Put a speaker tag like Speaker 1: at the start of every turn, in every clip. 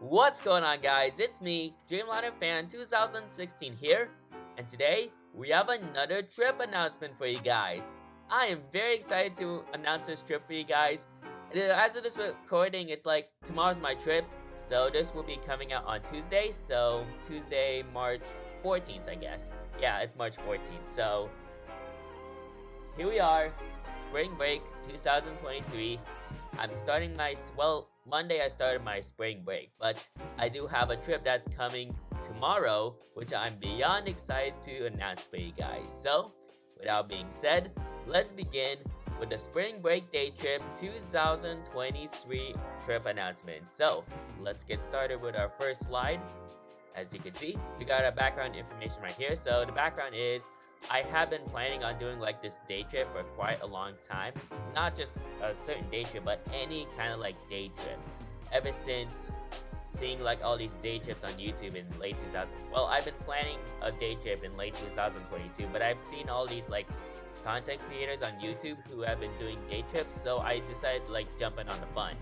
Speaker 1: What's going on, guys? It's me, Dreamliner Fan 2016 here, and today we have another trip announcement for you guys. I am very excited to announce this trip for you guys. As of this recording, it's like tomorrow's my trip, so this will be coming out on Tuesday, so Tuesday, March 14th, I guess. Yeah, it's March 14th, so here we are, spring break 2023. I'm starting Monday I started my spring break, but I do have a trip that's coming tomorrow, which I'm beyond excited to announce for you guys. So, without being said, let's begin with the spring break day trip 2023 trip announcement. So, let's get started with our first slide. As you can see, we got our background information right here. So, the background is I have been planning on doing like this day trip for quite a long time. Not just a certain day trip, but any kind of like day trip. Ever since seeing like all these day trips on YouTube in late 2000. Well, I've been planning a day trip in late 2022, but I've seen all these like content creators on YouTube who have been doing day trips, so I decided to like jump in on the fun.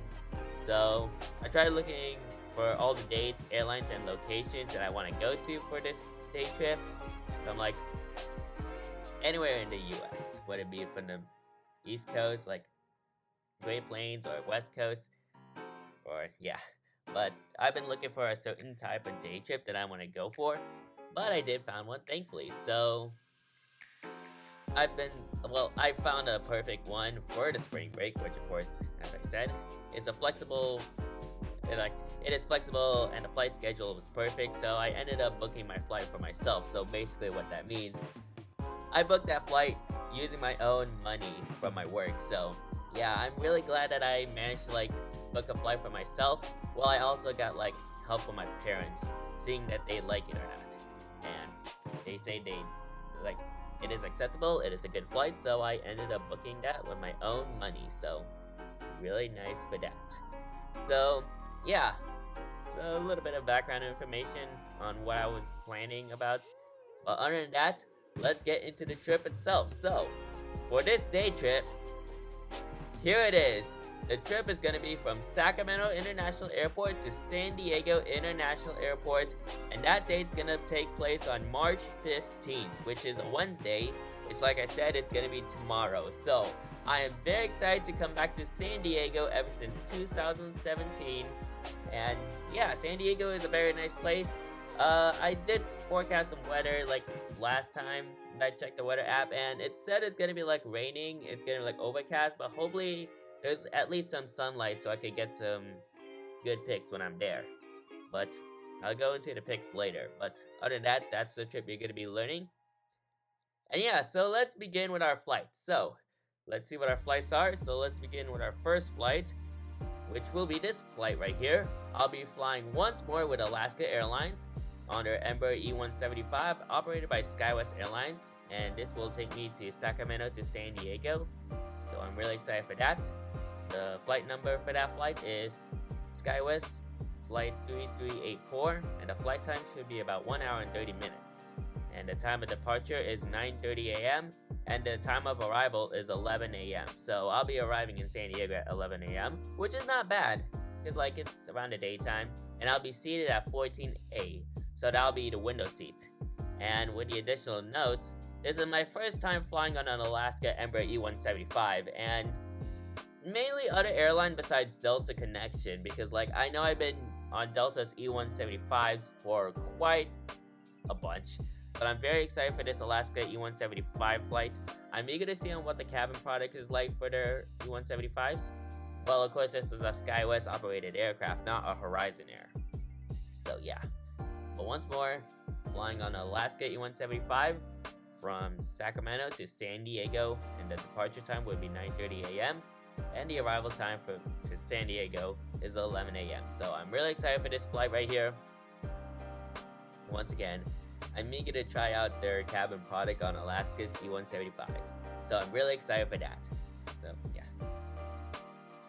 Speaker 1: So I tried looking for all the dates, airlines, and locations that I want to go to for this day trip. So I'm like, anywhere in the US, whether it be from the East Coast, like Great Plains, or West Coast, or yeah. But I've been looking for a certain type of day trip that I want to go for, but I did find one, thankfully. So I found a perfect one for the spring break, which of course, as I said, it's a flexible. It is flexible, and the flight schedule was perfect. So I ended up booking my flight for myself. So basically, what that means, I booked that flight using my own money from my work. So yeah, I'm really glad that I managed to like book a flight for myself. Well, I also got like help from my parents, seeing that they like it or not, and they say it is acceptable, it is a good flight. So I ended up booking that with my own money. So really nice for that. So yeah, so a little bit of background information on what I was planning about. But other than that, let's get into the trip itself. So, for this day trip, here it is. The trip is going to be from Sacramento International Airport to San Diego International Airport, and that date's going to take place on March 15th, which is a Wednesday, which, like I said, it's going to be tomorrow. So, I am very excited to come back to San Diego ever since 2017, and yeah, San Diego is a very nice place. I did forecast some weather like last time that I checked the weather app, and it said it's gonna be like raining, it's gonna be like overcast, but hopefully there's at least some sunlight so I could get some good pics when I'm there. But I'll go into the pics later. But other than that, that's the trip you're gonna be learning. And yeah, so let's begin with our flight. So let's see what our flights are. So let's begin with our first flight, which will be this flight right here. I'll be flying once more with Alaska Airlines on their Embraer E175 operated by SkyWest Airlines, and this will take me to Sacramento to San Diego. So I'm really excited for that. The flight number for that flight is SkyWest Flight 3384, and the flight time should be about 1 hour and 30 minutes. And the time of departure is 9:30 a.m. and the time of arrival is 11 a.m. So I'll be arriving in San Diego at 11 a.m., which is not bad, because like it's around the daytime, and I'll be seated at 14A, so that'll be the window seat. And with the additional notes, this is my first time flying on an Alaska Embraer E175, and mainly other airline besides Delta connection, because like I know I've been on Delta's E175s for quite a bunch. But I'm very excited for this Alaska E175 flight. I'm eager to see on what the cabin product is like for their E175s. Well, of course, this is a SkyWest operated aircraft, not a Horizon Air. So yeah. But once more, flying on Alaska E175 from Sacramento to San Diego, and the departure time will be 9:30 a.m. and the arrival time to San Diego is 11 a.m. So I'm really excited for this flight right here. Once again, I'm eager to try out their cabin product on Alaska's E175. So I'm really excited for that. So yeah.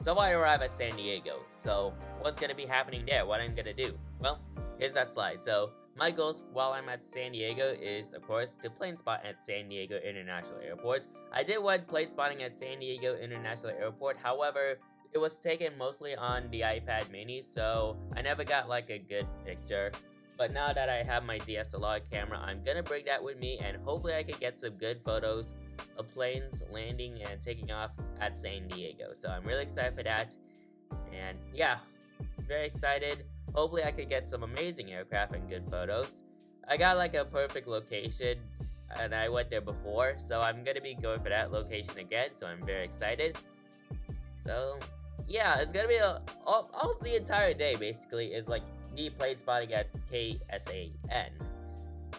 Speaker 1: So I arrive at San Diego. So what's going to be happening there? What I'm going to do? Well, here's that slide. So my goals while I'm at San Diego is, of course, to plane spot at San Diego International Airport. I did one plane spotting at San Diego International Airport. However, it was taken mostly on the iPad mini, so I never got like a good picture. But now that I have my DSLR camera, I'm gonna bring that with me, and hopefully I can get some good photos of planes landing and taking off at San Diego. So I'm really excited for that, and yeah, very excited. Hopefully I could get some amazing aircraft and good photos. I got like a perfect location, and I went there before, so I'm gonna be going for that location again, so I'm very excited. So yeah, it's gonna be almost the entire day basically is like me plane spotting at KSAN.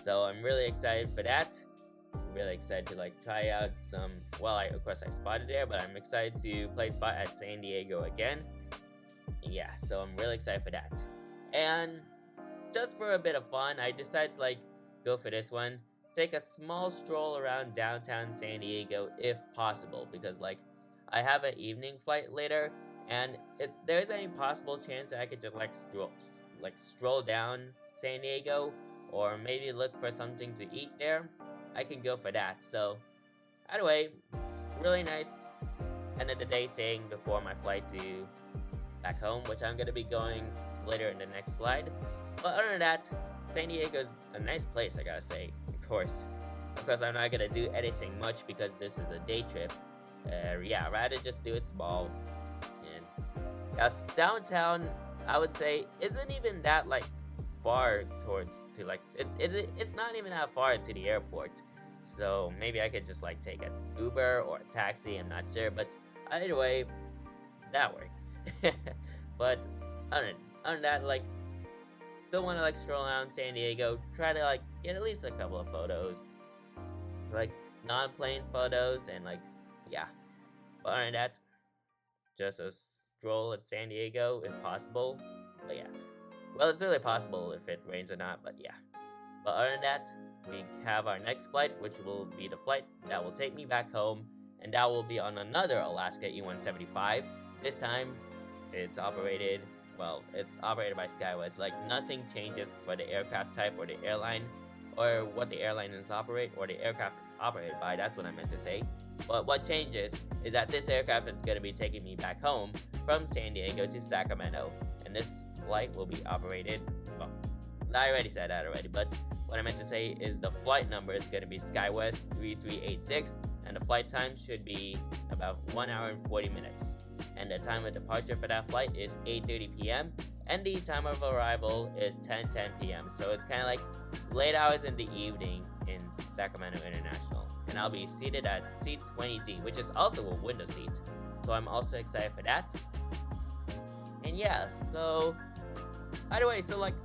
Speaker 1: So I'm really excited for that. I'm really excited to like try out some, well, of course I spotted there, but I'm excited to plane spot at San Diego again. Yeah, so I'm really excited for that. And just for a bit of fun, I decided to like go for this one. Take a small stroll around downtown San Diego if possible, because like I have an evening flight later, and if there's any possible chance that I could just like stroll down San Diego, or maybe look for something to eat there, I can go for that. So anyway, really nice end of the day staying before my flight to back home, which I'm gonna be going later in the next slide. But other than that, San Diego's a nice place, I gotta say. Of course I'm not gonna do anything much because this is a day trip. Yeah, I'd rather just do it small. And yes, downtown, I would say, isn't even that like far towards to like it's not even that far to the airport. So maybe I could just like take an Uber or a taxi, I'm not sure, but either way, that works. But other than that, like, still want to like stroll around San Diego, try to like get at least a couple of photos, like non-plane photos, and like, yeah. But other than that, just a stroll at San Diego if possible. But yeah, well, it's really possible if it rains or not, but yeah. But other than that, we have our next flight, which will be the flight that will take me back home, and that will be on another Alaska E-175. This time, it's operated by SkyWest. Like, nothing changes for the aircraft type or the airline, or what the airline is operate, or the aircraft is operated by. That's what I meant to say. But what changes is that this aircraft is going to be taking me back home from San Diego to Sacramento, and this flight will be operated, well, I already said that already, but what I meant to say is the flight number is going to be SkyWest 3386, and the flight time should be about 1 hour and 40 minutes. And the time of departure for that flight is 8:30 p.m. and the time of arrival is 10:10 p.m. So it's kind of like late hours in the evening in Sacramento International. And I'll be seated at seat 20D, which is also a window seat. So I'm also excited for that. And yeah, so either way, so like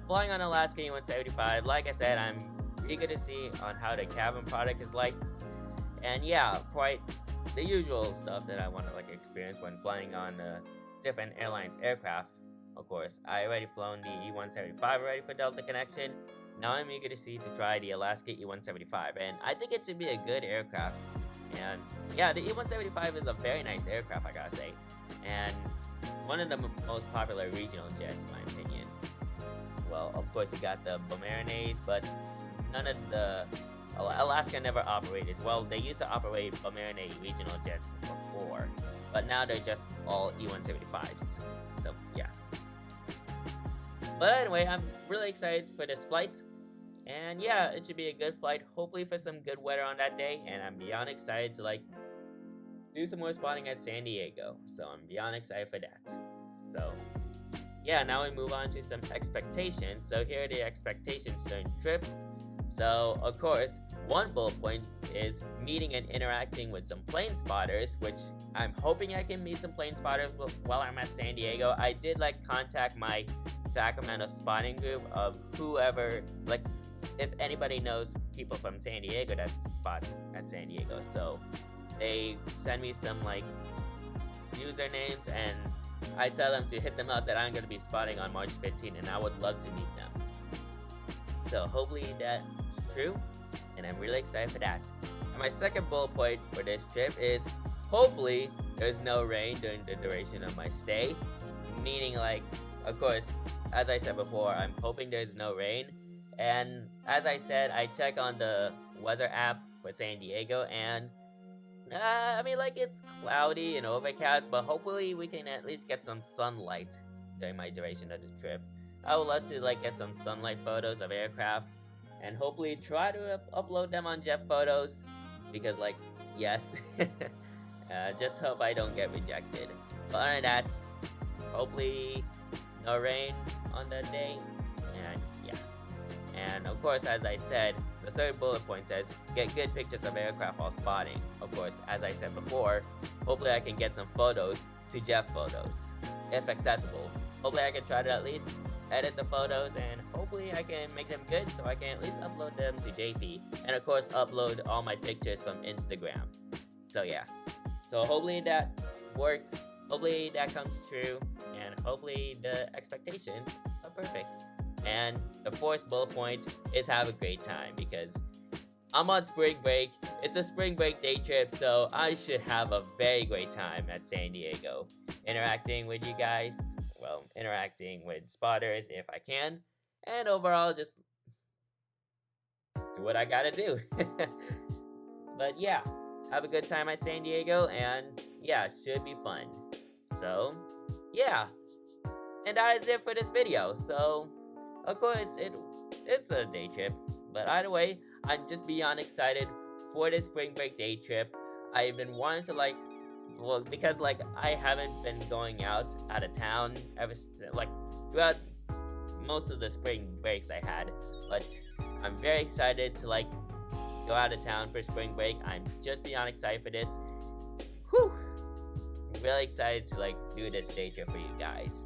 Speaker 1: flying on Alaska E-175, like I said, I'm eager to see on how the cabin product is like. And yeah, quite the usual stuff that I want to like experience when flying on different airlines aircraft. Of course, I already flown the E-175 already for Delta Connection. Now I'm eager to try the Alaska E-175, and I think it should be a good aircraft. And yeah, the E-175 is a very nice aircraft, I gotta say, and one of the most popular regional jets, in my opinion. Well, of course, you got the Bombardiers, but none of the Alaska never operated. Well, they used to operate Bombardier regional jets before, but now they're just all E-175s. So yeah. But anyway, I'm really excited for this flight. And yeah, it should be a good flight, hopefully for some good weather on that day, and I'm beyond excited to like do some more spotting at San Diego. So I'm beyond excited for that. So yeah, now we move on to some expectations. So here are the expectations during the trip. So of course, one bullet point is meeting and interacting with some plane spotters, which I'm hoping I can meet some plane spotters while I'm at San Diego. I did like contact my Sacramento spotting group of whoever, like if anybody knows people from San Diego that spot at San Diego. So they send me some like usernames, and I tell them to hit them up that I'm going to be spotting on March 15th, and I would love to meet them. So hopefully that's true, and I'm really excited for that. And my second bullet point for this trip is hopefully there's no rain during the duration of my stay. Meaning, like, of course, as I said before, I'm hoping there's no rain. And as I said, I check on the weather app for San Diego, and I mean, like, it's cloudy and overcast, but hopefully we can at least get some sunlight during my duration of the trip. I would love to, like, get some sunlight photos of aircraft, and hopefully try to upload them on Jet Photos, because, like, yes. Just hope I don't get rejected. But other than that, hopefully no rain on that day, and yeah. And of course, as I said, the third bullet point says, get good pictures of aircraft while spotting. Of course, as I said before, hopefully I can get some photos to Jet Photos, if acceptable. Hopefully I can try to at least edit the photos, and hopefully I can make them good so I can at least upload them to JP. And of course, upload all my pictures from Instagram. So yeah. So hopefully that works. Hopefully that comes true. And hopefully the expectations are perfect. And the fourth bullet point is have a great time, because I'm on spring break. It's a spring break day trip, so I should have a very great time at San Diego. Interacting with you guys, well, interacting with spotters if I can, and overall just do what I gotta do. But yeah, have a good time at San Diego, and yeah, should be fun. So, yeah. And that is it for this video. So, of course, it's a day trip, but either way, I'm just beyond excited for this spring break day trip. I've been wanting to, like, well, because, like, I haven't been going out of town ever since, like, throughout most of the spring breaks I had, but I'm very excited to, like, go out of town for spring break. I'm just beyond excited for this. Whew! I'm really excited to, like, do this day trip for you guys.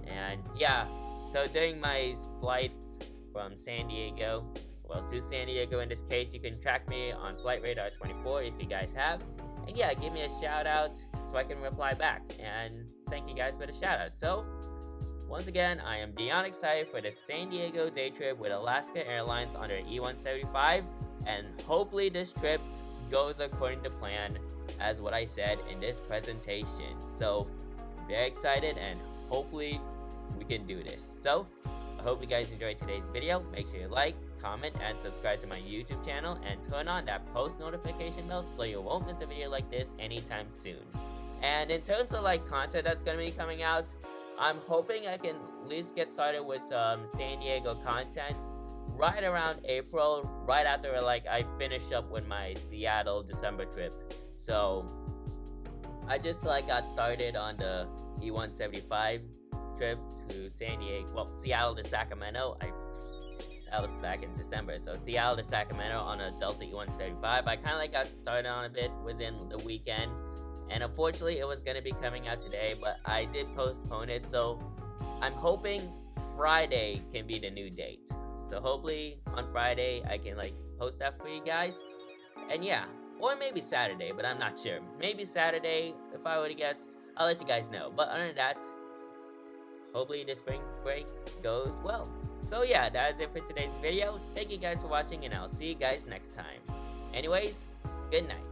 Speaker 1: And yeah, so during my flights from San Diego, well, to San Diego in this case, you can track me on Flight Radar 24 if you guys have. And yeah, give me a shout out so I can reply back. And thank you guys for the shout out. So, once again, I am beyond excited for the San Diego day trip with Alaska Airlines on their E-175. And hopefully this trip goes according to plan, as what I said in this presentation. So, very excited, and hopefully we can do this. So, I hope you guys enjoyed today's video. Make sure you like, comment, and subscribe to my YouTube channel, and turn on that post notification bell so you won't miss a video like this anytime soon. And in terms of, like, content that's gonna be coming out, I'm hoping I can at least get started with some San Diego content right around April, right after, like, I finish up with my Seattle December trip. So I just, like, got started on the E-175 trip to San Diego, well, Seattle to Sacramento. That was back in December. So Seattle to Sacramento on a Delta E-175. I kind of, like, got started on a bit within the weekend, and unfortunately it was going to be coming out today, but I did postpone it. So I'm hoping Friday can be the new date. So hopefully on Friday I can, like, post that for you guys. And yeah, or maybe Saturday, but I'm not sure. Maybe Saturday, if I were to guess. I'll let you guys know. But other than that, hopefully this spring break goes well. So yeah, that is it for today's video. Thank you guys for watching, and I'll see you guys next time. Anyways, good night.